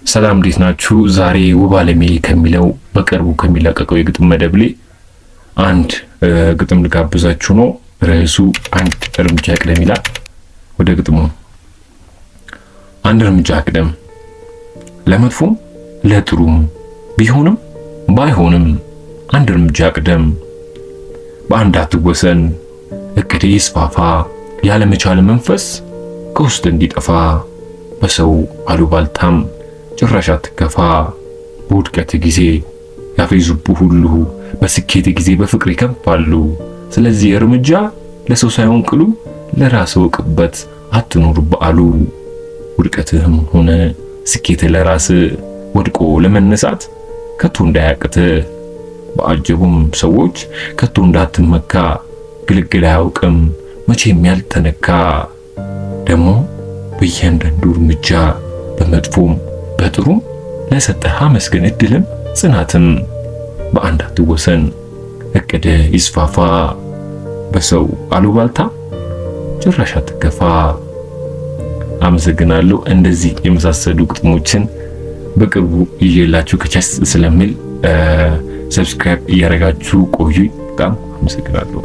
ሰላም እንዴት ናችሁ? ዛሬ ውብ ዓለሜ ከሚለው በቅርቡ ከሚለቀቀው የግጥም መደብ ላይ አንድ ግጥም ልጋብዛችሁ ነው። ርዕሱ አንድ እርምጃ ቅደም ይላል። ወደ ግጥሙ። አንድ እርምጃ ቅደም፣ ለመጥፎም ለጥሩም ቢሆንም ባይሆንም አንድ እርምጃ ቅደም። በአንድ አትወሰን፣ እቅድ ይስፋፋ፣ ያለመቻል መንፈስ ከውስጥ እንዲጠፋ። በሰው አሉባልታም ጭራሽ አትከፋ። በውድቀት ጊዜ ያፌዙብህ ሁሉ በስኬት ጊዜ በፍቅር ይከፋሉ። ስለዚህ እርምጃ ለሰው ሳይሆን ቅሉ ለራስ ወቅበት አትኑር በዓሉ። ውድቀትህም ሆነ ስኬት ለራስ ወድቆ ለመነሳት ከቶ እንዳያቅት። በአጀቡም ሰዎች ከቶ እንዳትመካ፣ ግልግል አያውቅም መቼም ያልተነካ። ደግሞ በእያንዳንዱ እርምጃ በመጥፎም በጥሩም ለሰጠህ አመስግን እድልም ጽናትም። በአንድ አትወሰን፣ እቅድ ይስፋፋ፣ በሰው አሉባልታ ጭራሽ አትከፋ። አመሰግናለሁ። እንደዚህ የመሳሰሉ ግጥሞችን በቅርቡ ይዤላችሁ ከቻስ ስለሚል ሰብስክራይብ እያደረጋችሁ ቆዩ። በጣም አመሰግናለሁ።